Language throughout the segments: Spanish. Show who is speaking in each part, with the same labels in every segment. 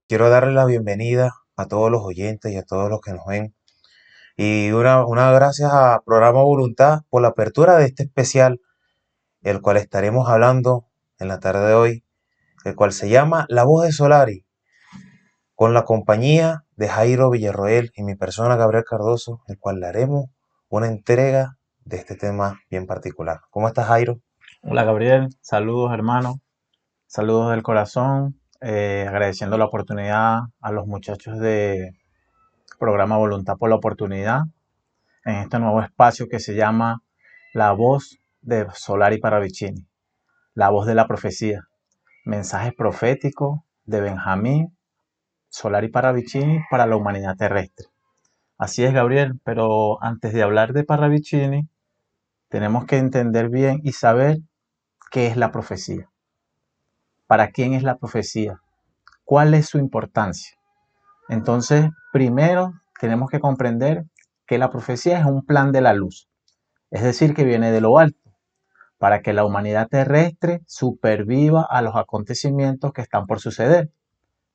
Speaker 1: Quiero darle la bienvenida a todos los oyentes y a todos los que nos ven. Y una gracias a Programa Voluntad por la apertura de este especial, el cual estaremos hablando en la tarde de hoy, el cual se llama La Voz de Solari, con la compañía de Jairo Villarroel y mi persona Gabriel Cardoso, el cual le haremos una entrega de este tema bien particular. ¿Cómo estás, Jairo?
Speaker 2: Hola Gabriel, saludos hermano, saludos del corazón, agradeciendo la oportunidad a los muchachos de programa Voluntad por la oportunidad en este nuevo espacio que se llama La Voz de Solari Paravicini, la voz de la profecía, mensajes proféticos de Benjamín Solari Paravicini para la humanidad terrestre. Así es Gabriel, pero antes de hablar de Paravicini, tenemos que entender bien y saber qué es la profecía. ¿Para quién es la profecía? ¿Cuál es su importancia? Entonces, primero tenemos que comprender que la profecía es un plan de la luz, es decir, que viene de lo alto, para que la humanidad terrestre superviva a los acontecimientos que están por suceder,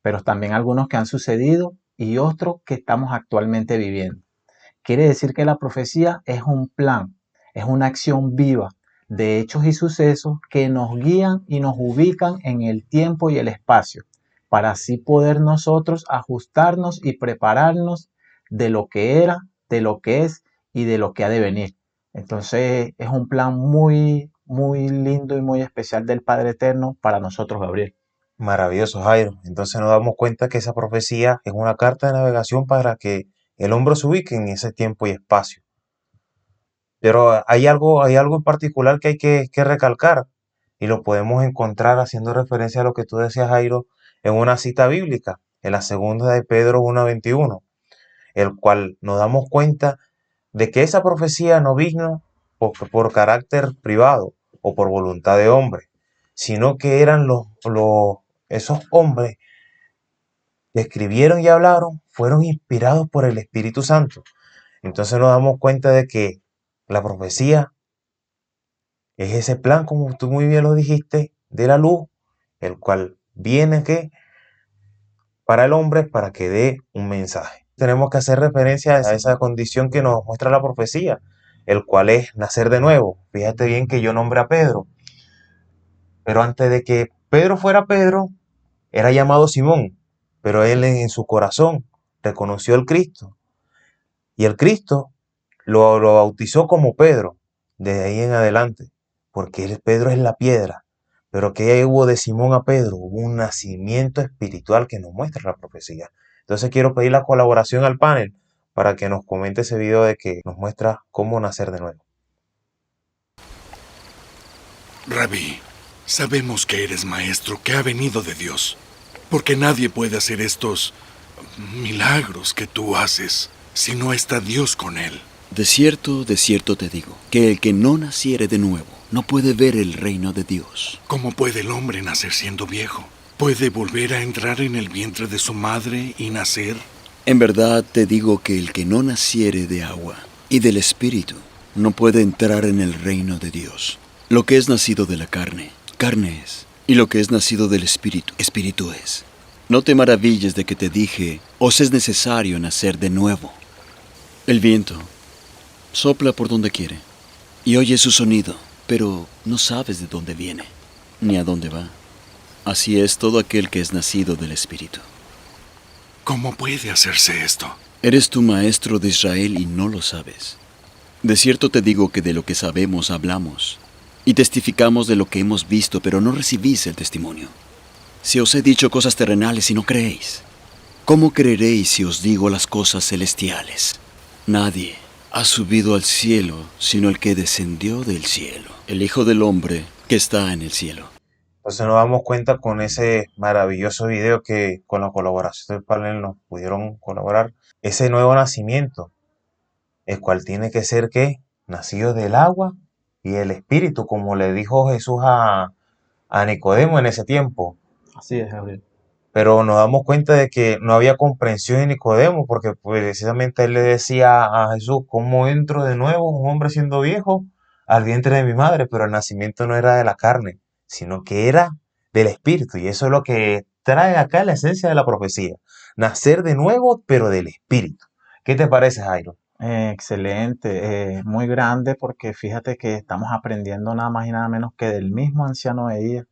Speaker 2: pero también algunos que han sucedido y otros que estamos actualmente viviendo. Quiere decir que la profecía es un plan, es una acción viva de hechos y sucesos que nos guían y nos ubican en el tiempo y el espacio, para así poder nosotros ajustarnos y prepararnos de lo que era, de lo que es y de lo que ha de venir. Entonces es un plan muy, muy lindo y muy especial del Padre Eterno para nosotros, Gabriel.
Speaker 1: Maravilloso, Jairo. Entonces nos damos cuenta que esa profecía es una carta de navegación para que el hombre se ubique en ese tiempo y espacio. Pero hay algo en particular que hay que recalcar y lo podemos encontrar haciendo referencia a lo que tú decías, Jairo, en una cita bíblica, en la segunda de Pedro 1:21, el cual nos damos cuenta de que esa profecía no vino por carácter privado o por voluntad de hombre, sino que eran esos hombres que escribieron y hablaron, fueron inspirados por el Espíritu Santo. Entonces nos damos cuenta de que la profecía es ese plan, como tú muy bien lo dijiste, de la luz, el cual viene que para el hombre para que dé un mensaje. Tenemos que hacer referencia a esa condición que nos muestra la profecía, el cual es nacer de nuevo. Fíjate bien que yo nombré a Pedro, pero antes de que Pedro fuera Pedro, era llamado Simón, pero él en su corazón reconoció al Cristo y el Cristo lo bautizó como Pedro desde ahí en adelante, porque Pedro es la piedra. Pero ¿qué hubo de Simón a Pedro? Hubo un nacimiento espiritual que nos muestra la profecía. Entonces quiero pedir la colaboración al panel para que nos comente ese video de que nos muestra cómo nacer de nuevo.
Speaker 3: Rabí, sabemos que eres maestro que ha venido de Dios, porque nadie puede hacer estos milagros que tú haces si no está Dios con él.
Speaker 4: De cierto te digo, que el que no naciere de nuevo no puede ver el reino de Dios.
Speaker 3: ¿Cómo puede el hombre nacer siendo viejo? ¿Puede volver a entrar en el vientre de su madre y nacer?
Speaker 4: En verdad te digo que el que no naciere de agua y del Espíritu no puede entrar en el reino de Dios. Lo que es nacido de la carne, carne es, y lo que es nacido del Espíritu, Espíritu es. No te maravilles de que te dije, os es necesario nacer de nuevo. El viento sopla por donde quiere, y oyes su sonido, pero no sabes de dónde viene, ni a dónde va. Así es todo aquel que es nacido del Espíritu.
Speaker 3: ¿Cómo puede hacerse esto?
Speaker 4: Eres tu maestro de Israel y no lo sabes. De cierto te digo que de lo que sabemos hablamos, y testificamos de lo que hemos visto, pero no recibís el testimonio. Si os he dicho cosas terrenales y no creéis, ¿cómo creeréis si os digo las cosas celestiales? Nadie ha subido al cielo sino el que descendió del cielo, el Hijo del Hombre que está en el cielo.
Speaker 1: Entonces nos damos cuenta con ese maravilloso video que con la colaboración del panel nos pudieron colaborar. Ese nuevo nacimiento, el cual tiene que ser que nacido del agua y el espíritu, como le dijo Jesús a Nicodemo en ese tiempo.
Speaker 2: Así es, Gabriel.
Speaker 1: Pero nos damos cuenta de que no había comprensión en Nicodemo, porque precisamente él le decía a Jesús, ¿cómo entro de nuevo, un hombre siendo viejo, al vientre de mi madre? Pero el nacimiento no era de la carne, sino que era del espíritu. Y eso es lo que trae acá la esencia de la profecía. Nacer de nuevo, pero del Espíritu. ¿Qué te parece, Jairo?
Speaker 2: Excelente, muy grande porque fíjate que estamos aprendiendo nada más y nada menos que del mismo anciano de día,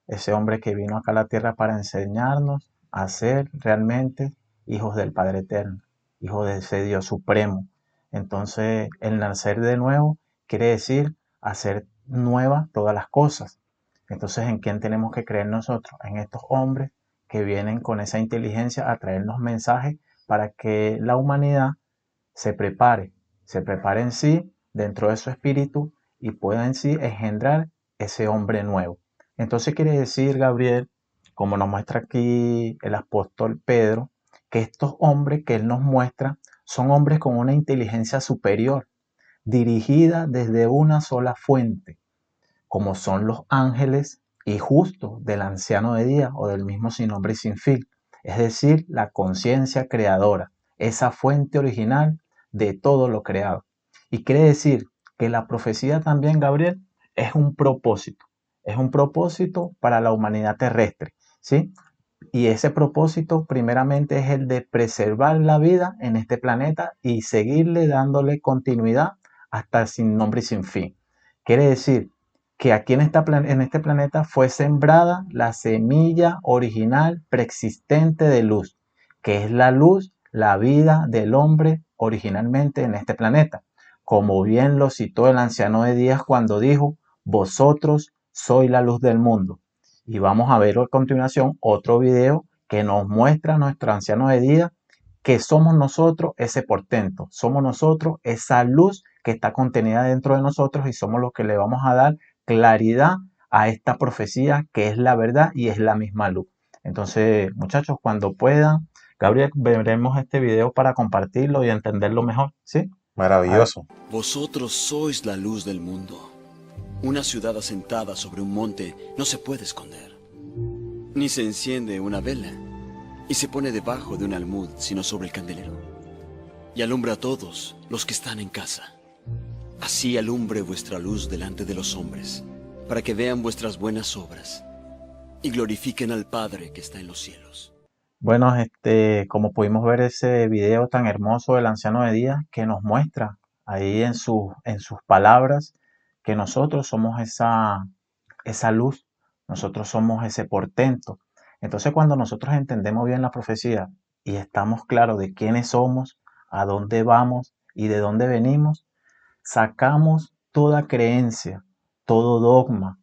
Speaker 2: ese hombre que vino acá a la tierra para enseñarnos a ser realmente hijos del Padre Eterno, hijos de ese Dios supremo. Entonces, el nacer de nuevo quiere decir hacer nuevas todas las cosas. Entonces, ¿en quién tenemos que creer nosotros? En estos hombres que vienen con esa inteligencia a traernos mensajes para que la humanidad se prepare, se prepare en sí, dentro de su espíritu, y pueda en sí engendrar ese hombre nuevo. Entonces quiere decir, Gabriel, como nos muestra aquí el apóstol Pedro, que estos hombres que él nos muestra son hombres con una inteligencia superior, dirigida desde una sola fuente, como son los ángeles y justos del anciano de día o del mismo sin nombre y sin fin, es decir, la conciencia creadora, esa fuente original de todo lo creado. Y quiere decir que la profecía también, Gabriel, es un propósito para la humanidad terrestre, ¿sí? Y ese propósito primeramente es el de preservar la vida en este planeta y seguirle dándole continuidad hasta el sin nombre y sin fin. Quiere decir que aquí en este planeta fue sembrada la semilla original preexistente de luz, que es la luz, la vida del hombre originalmente en este planeta. Como bien lo citó el anciano de Díaz cuando dijo, vosotros sois la luz del mundo. Y vamos a ver a continuación otro video que nos muestra a nuestro anciano de día que somos nosotros ese portento, somos nosotros esa luz que está contenida dentro de nosotros y somos los que le vamos a dar claridad a esta profecía que es la verdad y es la misma luz. Entonces, muchachos, cuando puedan, Gabriel, veremos este video para compartirlo y entenderlo mejor, ¿sí? A ver.
Speaker 1: Maravilloso.
Speaker 4: Vosotros sois la luz del mundo. Una ciudad asentada sobre un monte no se puede esconder, ni se enciende una vela y se pone debajo de un almud, sino sobre el candelero, y alumbra a todos los que están en casa. Así alumbre vuestra luz delante de los hombres, para que vean vuestras buenas obras y glorifiquen al Padre que está en los cielos.
Speaker 2: Bueno, como pudimos ver ese video tan hermoso del anciano de día que nos muestra ahí en sus palabras que nosotros somos esa luz, nosotros somos ese portento. Entonces, cuando nosotros entendemos bien la profecía y estamos claros de quiénes somos, a dónde vamos y de dónde venimos, sacamos toda creencia, todo dogma,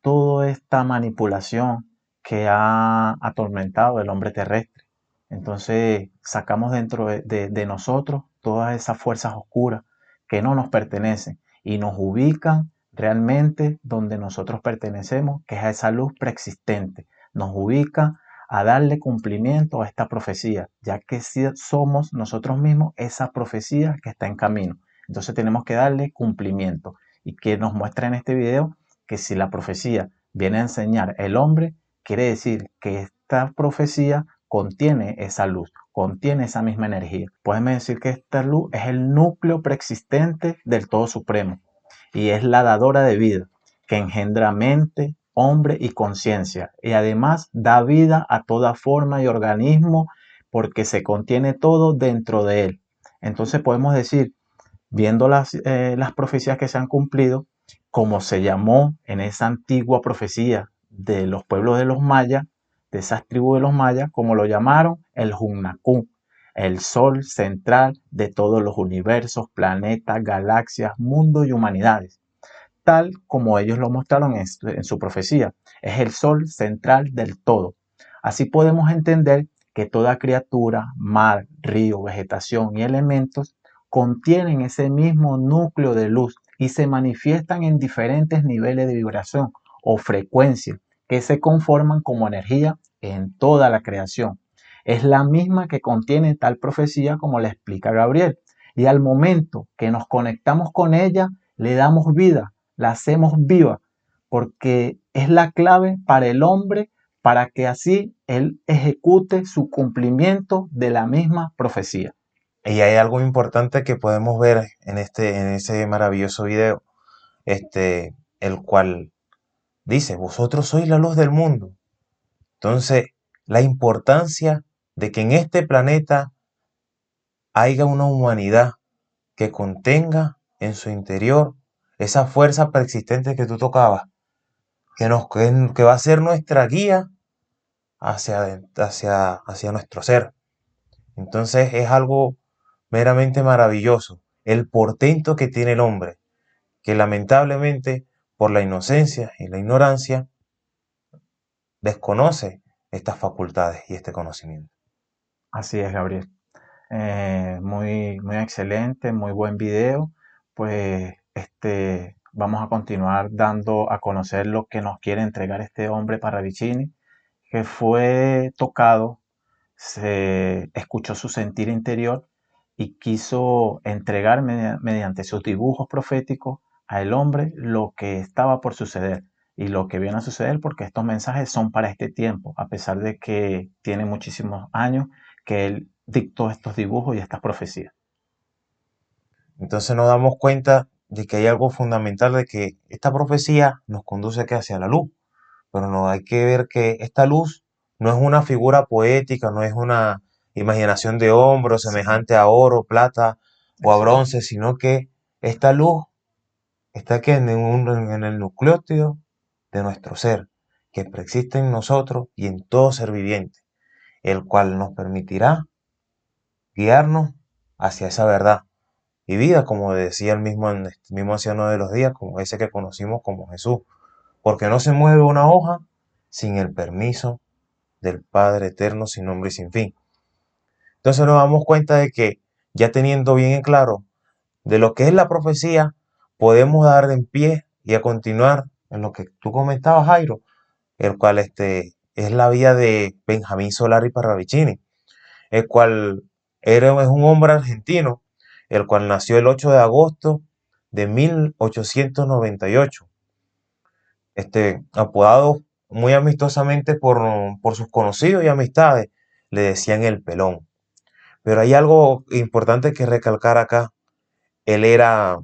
Speaker 2: toda esta manipulación que ha atormentado el hombre terrestre. Entonces sacamos dentro de nosotros todas esas fuerzas oscuras que no nos pertenecen y nos ubican realmente donde nosotros pertenecemos, que es a esa luz preexistente. Nos ubica a darle cumplimiento a esta profecía, ya que si somos nosotros mismos esa profecía que está en camino. Entonces tenemos que darle cumplimiento y que nos muestra en este video que si la profecía viene a enseñar el hombre, quiere decir que esta profecía contiene esa luz, contiene esa misma energía. Podemos decir que esta luz es el núcleo preexistente del Todo Supremo y es la dadora de vida, que engendra mente, hombre y conciencia, y además da vida a toda forma y organismo porque se contiene todo dentro de él. Entonces podemos decir, viendo las profecías que se han cumplido, como se llamó en esa antigua profecía de los pueblos de los mayas, de esas tribus de los mayas, como lo llamaron el Hunnacú, el sol central de todos los universos, planetas, galaxias, mundos y humanidades, tal como ellos lo mostraron en su profecía. Es el sol central del todo. Así podemos entender que toda criatura, mar, río, vegetación y elementos contienen ese mismo núcleo de luz y se manifiestan en diferentes niveles de vibración o frecuencia que se conforman como energía en toda la creación. Es la misma que contiene tal profecía como le explica Gabriel. Y al momento que nos conectamos con ella, le damos vida, la hacemos viva, porque es la clave para el hombre para que así él ejecute su cumplimiento de la misma profecía.
Speaker 1: Y hay algo importante que podemos ver en ese maravilloso video, el cual dice, vosotros sois la luz del mundo. Entonces, la importancia de que en este planeta haya una humanidad que contenga en su interior esa fuerza persistente que tú tocabas, que va a ser nuestra guía hacia nuestro ser. Entonces es algo meramente maravilloso, el portento que tiene el hombre, que lamentablemente por la inocencia y la ignorancia desconoce estas facultades y este conocimiento.
Speaker 2: Así es, Gabriel. Muy, muy excelente, muy buen video. Pues vamos a continuar dando a conocer lo que nos quiere entregar este hombre Parravicini, que fue tocado, se escuchó su sentir interior y quiso entregar mediante sus dibujos proféticos al hombre lo que estaba por suceder y lo que viene a suceder, porque estos mensajes son para este tiempo, a pesar de que tiene muchísimos años que él dictó estos dibujos y estas profecías.
Speaker 1: Entonces nos damos cuenta de que hay algo fundamental, de que esta profecía nos conduce hacia la luz, pero no hay que ver que esta luz no es una figura poética, no es una imaginación de hombro
Speaker 2: Sí,
Speaker 1: semejante a oro, plata o a
Speaker 2: exacto.
Speaker 1: bronce, sino que esta luz está aquí en el nucleótido de nuestro ser, que preexiste en nosotros y en todo ser viviente, el cual nos permitirá guiarnos hacia esa verdad y vida, como decía el mismo anciano de los días, como ese que conocimos como Jesús, porque no se mueve una hoja sin el permiso del Padre eterno, sin nombre y sin fin. Entonces nos damos cuenta de que ya teniendo bien en claro de lo que es la profecía, podemos dar en pie y a continuar en lo que tú comentabas, Jairo, el cual es la vida de Benjamín Solari Parravicini, el cual es un hombre argentino, el cual nació el 8 de agosto de 1898, apodado muy amistosamente por sus conocidos y amistades, le decían el pelón. Pero hay algo importante que recalcar acá. Él era,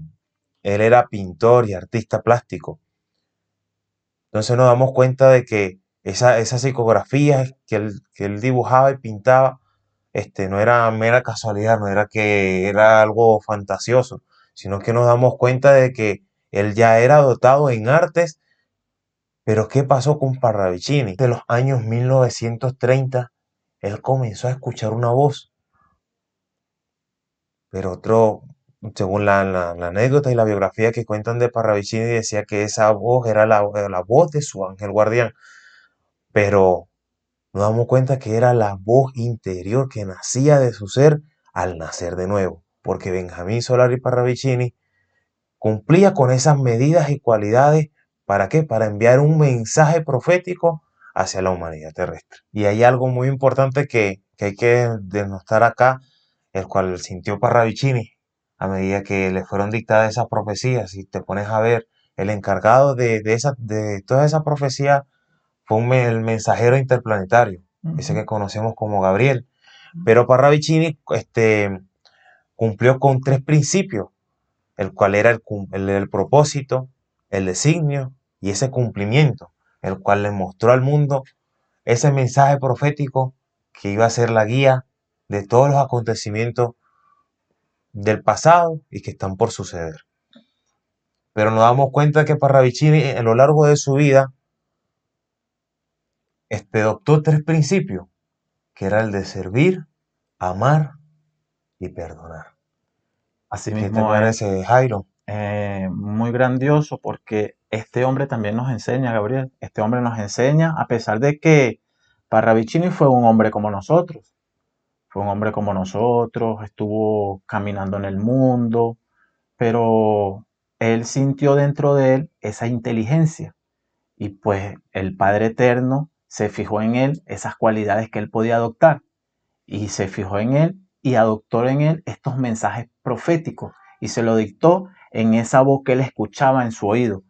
Speaker 1: él era pintor y artista plástico. Entonces nos damos cuenta de que esas psicografías que él dibujaba y pintaba, no era mera casualidad, no era que era algo fantasioso, sino que nos damos cuenta de que él ya era dotado en artes. Pero ¿qué pasó con Parravicini? De los años 1930, él comenzó a escuchar una voz, pero según la anécdota y la biografía que cuentan de Parravicini, decía que esa voz era la voz de su ángel guardián, pero nos damos cuenta que era la voz interior que nacía de su ser al nacer de nuevo, porque Benjamín Solari Parravicini cumplía con esas medidas y cualidades. ¿Para qué? Para enviar un mensaje profético hacia la humanidad terrestre. Y hay algo muy importante que hay que denostar acá, el cual sintió Parravicini a medida que le fueron dictadas esas profecías. Si te pones a ver, el encargado de todas esas profecías fue el mensajero interplanetario, ese
Speaker 2: Ujú.
Speaker 1: que conocemos como Gabriel. Pero Parravicini cumplió con tres principios, el cual era el propósito, el designio y ese cumplimiento, el cual le mostró al mundo ese mensaje profético que iba a ser la guía de todos los acontecimientos del pasado y que están por suceder. Pero nos damos cuenta que Parravicini a lo largo de su vida adoptó tres principios, que era el de servir, amar y perdonar. ¿Qué te
Speaker 2: Asimismo es
Speaker 1: parece, Jairo?
Speaker 2: muy grandioso porque este hombre también nos enseña, Gabriel. Este hombre nos enseña, a pesar de que Parravicini fue un hombre como nosotros. Fue un hombre como nosotros, estuvo caminando en el mundo, pero él sintió dentro de él esa inteligencia y pues el Padre Eterno se fijó en él esas cualidades que él podía adoptar y se fijó en él y adoptó en él estos mensajes proféticos y se lo dictó en esa voz que él escuchaba en su oído.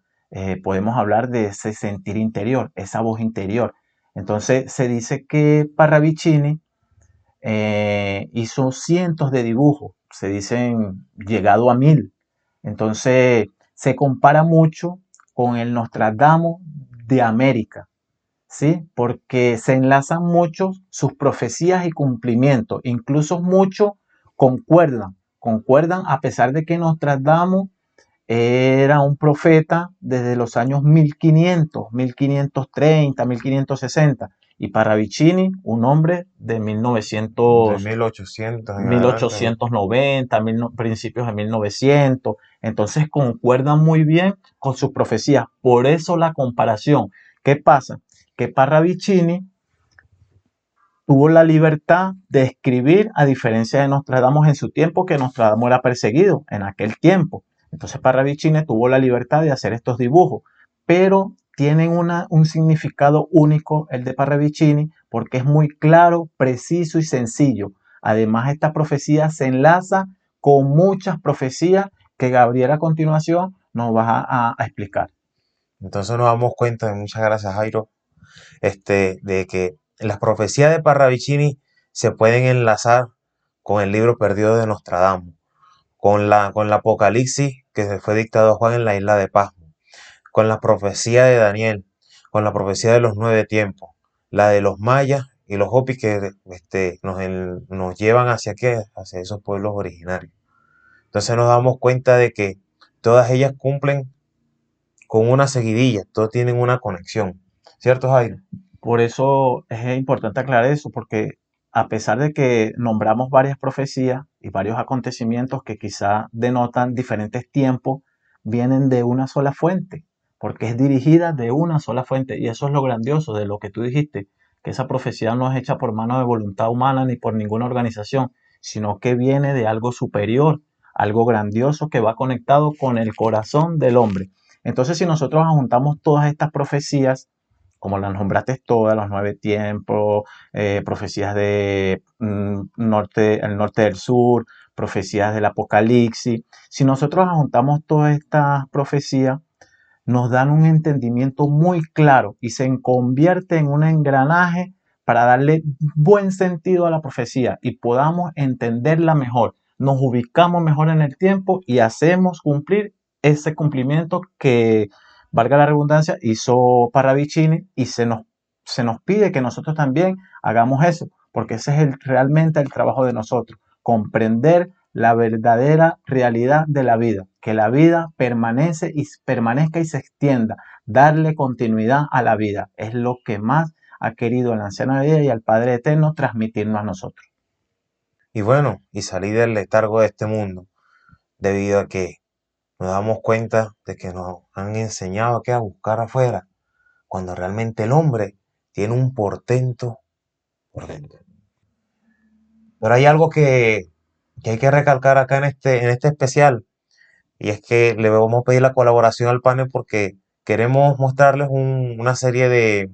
Speaker 2: Podemos hablar de ese sentir interior, esa voz interior. Entonces se dice que Parravicini hizo cientos de dibujos, se dicen llegado a 1000. Entonces se compara mucho con el Nostradamus de América. ¿sí? Porque se enlazan mucho sus profecías y cumplimientos, incluso mucho concuerdan a pesar de que Nostradamus era un profeta desde los años 1500, 1530, 1560, y Parravicini, un hombre de
Speaker 1: De
Speaker 2: 1900,
Speaker 1: 1800 en adelante.
Speaker 2: 1890, principios de 1900. Entonces concuerdan muy bien con sus profecías. Por eso la comparación. ¿Qué pasa? Que Parravicini tuvo la libertad de escribir, a diferencia de Nostradamus en su tiempo, que Nostradamus era perseguido en aquel tiempo. Entonces Parravicini tuvo la libertad de hacer estos dibujos, pero tienen un significado único el de Parravicini porque es muy claro, preciso y sencillo. Además, esta profecía se enlaza con muchas profecías que Gabriel a continuación nos va a explicar.
Speaker 1: Entonces nos damos cuenta, muchas gracias Jairo, de que las profecías de Parravicini se pueden enlazar con el libro perdido de Nostradamus, con la Apocalipsis que se fue dictado a Juan en la isla de Pasmo, con la profecía de Daniel, con la profecía de los 9 tiempos, la de los mayas y los hopis que nos llevan hacia qué, hacia esos pueblos originarios. Entonces nos damos cuenta de que todas ellas cumplen con una seguidilla, todos tienen una conexión. ¿Cierto, Jairo?
Speaker 2: Por eso es importante aclarar eso, porque a pesar de que nombramos varias profecías y varios acontecimientos que quizá denotan diferentes tiempos, vienen de una sola fuente, porque es dirigida de una sola fuente. Y eso es lo grandioso de lo que tú dijiste, que esa profecía no es hecha por mano de voluntad humana ni por ninguna organización, sino que viene de algo superior, algo grandioso que va conectado con el corazón del hombre. Entonces, si nosotros juntamos todas estas profecías, como las nombraste todas, los 9 tiempos, profecías de el norte del sur, profecías del Apocalipsis. Si nosotros juntamos todas estas profecías, nos dan un entendimiento muy claro y se convierte en un engranaje para darle buen sentido a la profecía y podamos entenderla mejor. Nos ubicamos mejor en el tiempo y hacemos cumplir ese cumplimiento que, valga la redundancia, hizo Parravicini y se nos pide que nosotros también hagamos eso, porque ese es realmente el trabajo de nosotros, comprender la verdadera realidad de la vida, que la vida permanezca y se extienda, darle continuidad a la vida, es lo que más ha querido el anciano de vida y el Padre Eterno transmitirnos a nosotros.
Speaker 1: Y bueno, y salir del letargo de este mundo, debido a que nos damos cuenta de que nos han enseñado a buscar afuera, cuando realmente el hombre tiene un portento por dentro. Pero hay algo que hay que recalcar acá en este especial, y es que le vamos a pedir la colaboración al panel porque queremos mostrarles una serie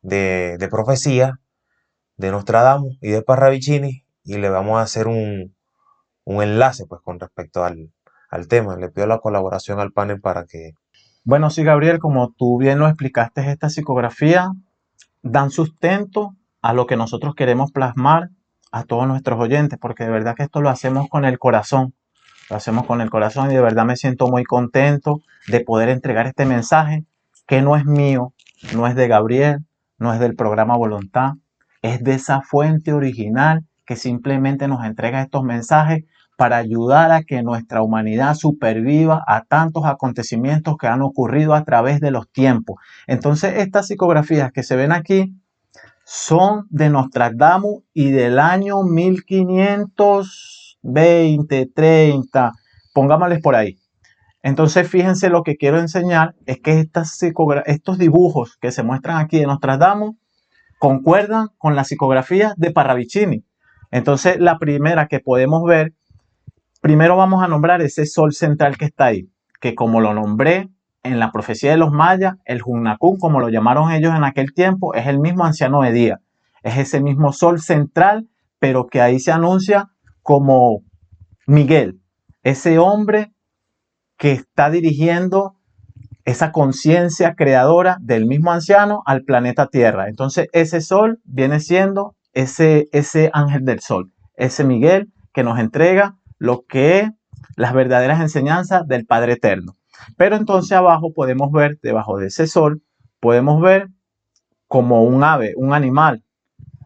Speaker 1: de profecías de Nostradamus y de Parravicini, y le vamos a hacer un enlace pues con respecto al tema. Le pido la colaboración al panel para que...
Speaker 2: Bueno, sí, Gabriel, como tú bien lo explicaste, esta psicografía dan sustento a lo que nosotros queremos plasmar a todos nuestros oyentes, porque de verdad que esto lo hacemos con el corazón. Lo hacemos con el corazón y de verdad me siento muy contento de poder entregar este mensaje que no es mío, no es de Gabriel, no es del programa Voluntad, es de esa fuente original que simplemente nos entrega estos mensajes para ayudar a que nuestra humanidad superviva a tantos acontecimientos que han ocurrido a través de los tiempos. Entonces, estas psicografías que se ven aquí son de Nostradamus y del año 1520, 30, pongámosles por ahí. Entonces, fíjense, lo que quiero enseñar es que estos dibujos que se muestran aquí de Nostradamus concuerdan con las psicografías de Parravicini. Entonces, la primera que podemos ver, primero vamos a nombrar ese sol central que está ahí, que como lo nombré en la profecía de los mayas, el Hunnacún, como lo llamaron ellos en aquel tiempo, es el mismo anciano de día. Es ese mismo sol central, pero que ahí se anuncia como Miguel, ese hombre que está dirigiendo esa conciencia creadora del mismo anciano al planeta Tierra. Entonces ese sol viene siendo ese ángel del sol, ese Miguel que nos entrega lo que es las verdaderas enseñanzas del Padre Eterno. Pero entonces abajo podemos ver, debajo de ese sol, podemos ver como un ave, un animal.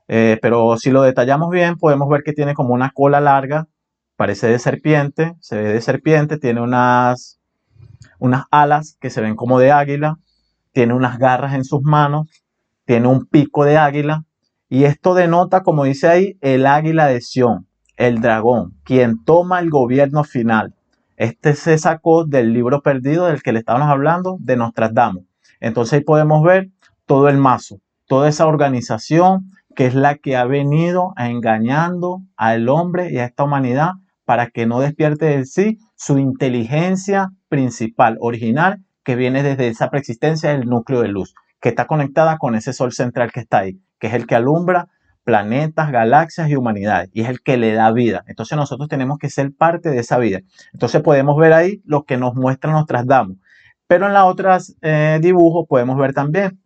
Speaker 2: Pero si lo detallamos bien, podemos ver que tiene como una cola larga, parece de serpiente, se ve de serpiente, tiene unas alas que se ven como de águila, tiene unas garras en sus manos, tiene un pico de águila, y esto denota, como dice ahí, el águila de Sión, el dragón, quien toma el gobierno final. Este se sacó del libro perdido del que le estábamos hablando, de Nostradamus. Entonces ahí podemos ver todo el mazo, toda esa organización que es la que ha venido engañando al hombre y a esta humanidad para que no despierte de sí su inteligencia principal, original, que viene desde esa preexistencia del núcleo de luz, que está conectada con ese sol central que está ahí, que es el que alumbra planetas, galaxias y humanidades, y es el que le da vida. Entonces nosotros tenemos que ser parte de esa vida. Entonces podemos ver ahí lo que nos muestra Nostradamus. Pero en las otras dibujos podemos ver también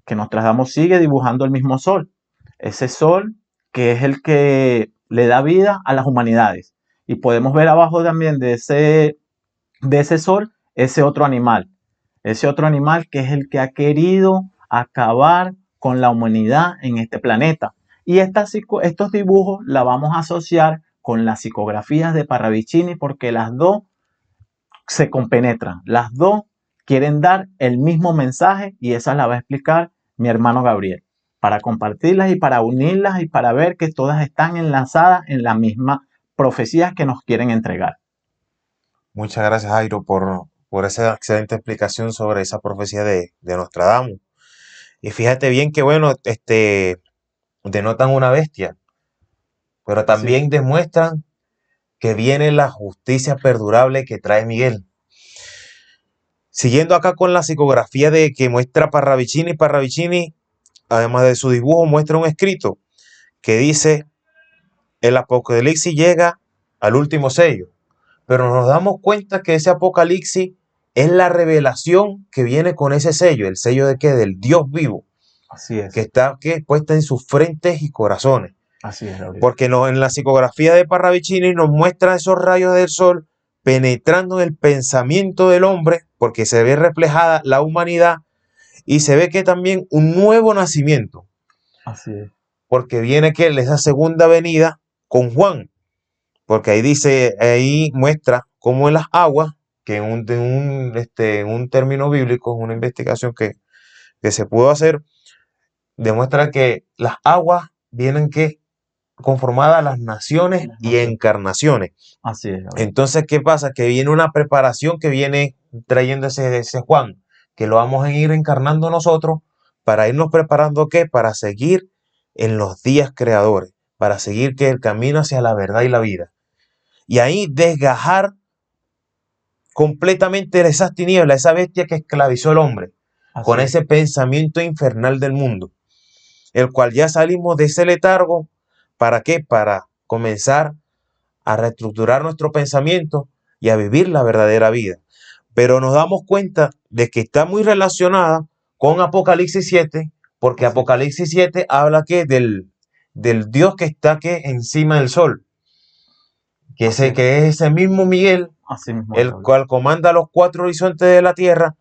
Speaker 2: que Nostradamus sigue dibujando el mismo sol. Ese sol que es el que le da vida a las humanidades. Y podemos ver abajo también de ese sol ese otro animal. Ese otro animal que es el que ha querido acabar con la humanidad en este planeta. Y estos dibujos la vamos a asociar con las psicografías de Parravicini porque las dos se compenetran. Las dos quieren dar el mismo mensaje y esa la va a explicar mi hermano Gabriel, para compartirlas y para unirlas y para ver que todas están enlazadas en la misma profecía que nos quieren entregar.
Speaker 1: Muchas gracias, Jairo, por esa excelente explicación sobre esa profecía de Nostradamus. Y fíjate bien que, bueno, denotan una bestia, pero
Speaker 2: Así,
Speaker 1: también demuestran que viene la justicia perdurable que trae Miguel. Siguiendo acá con la psicografía de que muestra Parravicini, además de su dibujo, muestra un escrito que dice, el apocalipsis llega al último sello, pero nos damos cuenta que ese apocalipsis es la revelación que viene con ese sello, el sello de qué, del Dios vivo,
Speaker 2: así es,
Speaker 1: que está puesta en sus frentes y corazones.
Speaker 2: así es, Gabriel.
Speaker 1: Porque en la psicografía de Parravicini nos muestra esos rayos del sol penetrando en el pensamiento del hombre, porque se ve reflejada la humanidad y se ve que también un nuevo nacimiento,
Speaker 2: Así es,
Speaker 1: porque viene que esa segunda venida con Juan, porque ahí dice, ahí muestra cómo en las aguas, que en un término bíblico, una investigación que se pudo hacer, demuestra que las aguas vienen que conformadas las naciones
Speaker 2: las
Speaker 1: y
Speaker 2: naciones.
Speaker 1: encarnaciones.
Speaker 2: Así es, Gabriel.
Speaker 1: Entonces, ¿qué pasa? Que viene una preparación que viene trayendo ese Juan, que lo vamos a ir encarnando nosotros para irnos preparando, ¿qué? Para seguir en los días creadores, para seguir que el camino hacia la verdad y la vida. Y ahí desgajar completamente esas tinieblas, esa bestia que esclavizó al hombre,
Speaker 2: Así
Speaker 1: con
Speaker 2: es.
Speaker 1: ese pensamiento infernal del mundo, el cual ya salimos de ese letargo. ¿Para qué? Para comenzar a reestructurar nuestro pensamiento y a vivir la verdadera vida. Pero nos damos cuenta de que está muy relacionada con Apocalipsis 7, porque
Speaker 2: Así,
Speaker 1: Apocalipsis 7 habla que del Dios que está que encima del sol,
Speaker 2: así,
Speaker 1: que es ese mismo Miguel,
Speaker 2: así mismo es,
Speaker 1: el
Speaker 2: Gabriel.
Speaker 1: cual comanda los cuatro horizontes de la tierra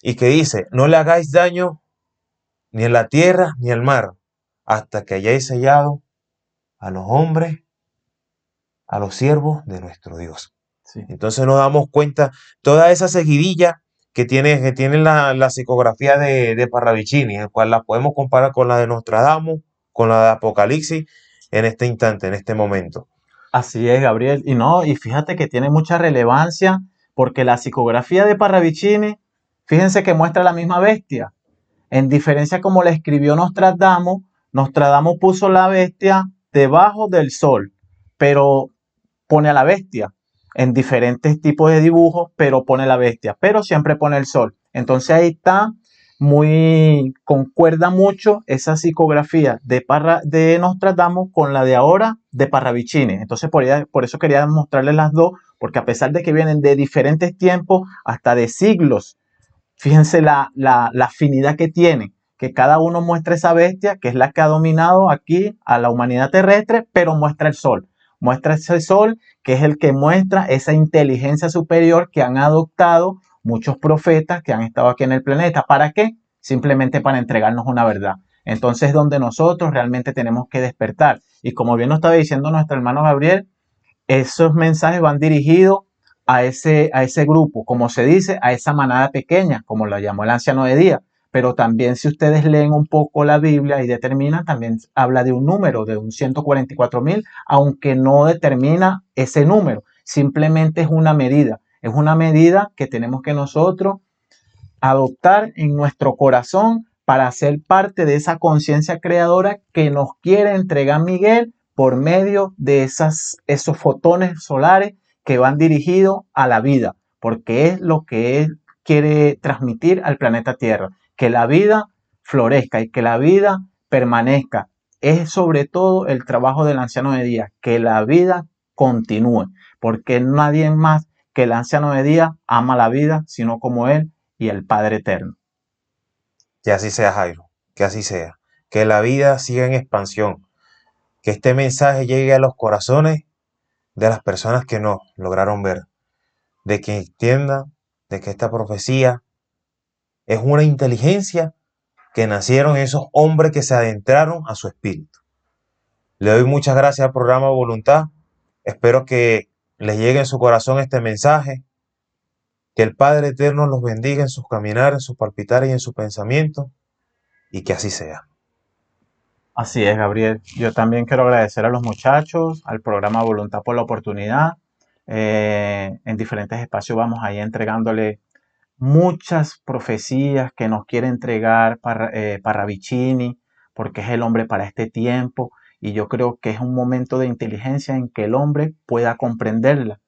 Speaker 1: y que dice, no le hagáis daño ni en la tierra ni al mar, hasta que hayáis sellado a los hombres, a los siervos de nuestro Dios.
Speaker 2: Sí,
Speaker 1: Entonces nos damos cuenta toda esa seguidilla que tiene la psicografía de Parravicini, el cual la podemos comparar con la de Nostradamus, con la de Apocalipsis en este instante, en este momento.
Speaker 2: así es, Gabriel. Y no, y fíjate que tiene mucha relevancia porque la psicografía de Parravicini, fíjense que muestra la misma bestia. En diferencia como la escribió Nostradamus, Nostradamus puso la bestia debajo del sol, pero pone a la bestia en diferentes tipos de dibujos, pero pone la bestia, pero siempre pone el sol. Entonces ahí está concuerda mucho esa psicografía de Nostradamus con la de ahora de Parravicini. Entonces por eso quería mostrarles las dos, porque a pesar de que vienen de diferentes tiempos, hasta de siglos, fíjense la afinidad que tienen, que cada uno muestra esa bestia, que es la que ha dominado aquí a la humanidad terrestre, pero muestra el sol. Muestra ese sol, que es el que muestra esa inteligencia superior que han adoptado muchos profetas que han estado aquí en el planeta. ¿Para qué? simplemente para entregarnos una verdad. Entonces, donde nosotros realmente tenemos que despertar. Y como bien nos estaba diciendo nuestro hermano Gabriel, esos mensajes van dirigidos a ese grupo, como se dice, a esa manada pequeña, como lo llamó el anciano de día. Pero también si ustedes leen un poco la Biblia y determinan, también habla de un número, de un 144.000, aunque no determina ese número, simplemente es una medida que tenemos que nosotros adoptar en nuestro corazón para ser parte de esa conciencia creadora que nos quiere entregar Miguel por medio de esos fotones solares que van dirigidos a la vida, porque es lo que él quiere transmitir al planeta Tierra, que la vida florezca y que la vida permanezca. Es sobre todo el trabajo del anciano de día, que la vida continúe, porque nadie más que el anciano de día ama la vida, sino como él y el Padre Eterno.
Speaker 1: Que así sea, Jairo, que así sea. Que la vida siga en expansión. Que este mensaje llegue a los corazones de las personas que no lograron ver. De que entiendan de que esta profecía es una inteligencia que nacieron esos hombres que se adentraron a su espíritu. Le doy muchas gracias al programa Voluntad. Espero que les llegue en su corazón este mensaje. Que el Padre Eterno los bendiga en sus caminar, en sus palpitar y en sus pensamientos. Y que así sea.
Speaker 2: Así es, Gabriel. Yo también quiero agradecer a los muchachos, al programa Voluntad por la Oportunidad. En diferentes espacios vamos ahí entregándole muchas profecías que nos quiere entregar Parravicini, porque es el hombre para este tiempo. Y yo creo que es un momento de inteligencia en que el hombre pueda comprenderla.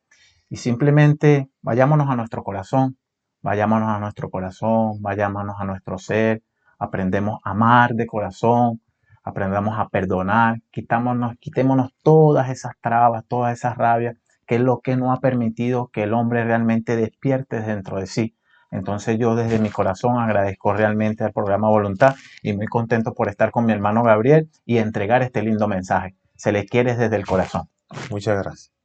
Speaker 2: Y simplemente vayámonos a nuestro corazón, vayámonos a nuestro corazón, vayámonos a nuestro ser, aprendemos a amar de corazón, aprendamos a perdonar, quitémonos todas esas trabas, todas esas rabias, que es lo que no ha permitido que el hombre realmente despierte dentro de sí. Entonces yo desde mi corazón agradezco realmente al programa Voluntad y muy contento por estar con mi hermano Gabriel y entregar este lindo mensaje. Se le quiere desde el corazón.
Speaker 1: Muchas gracias.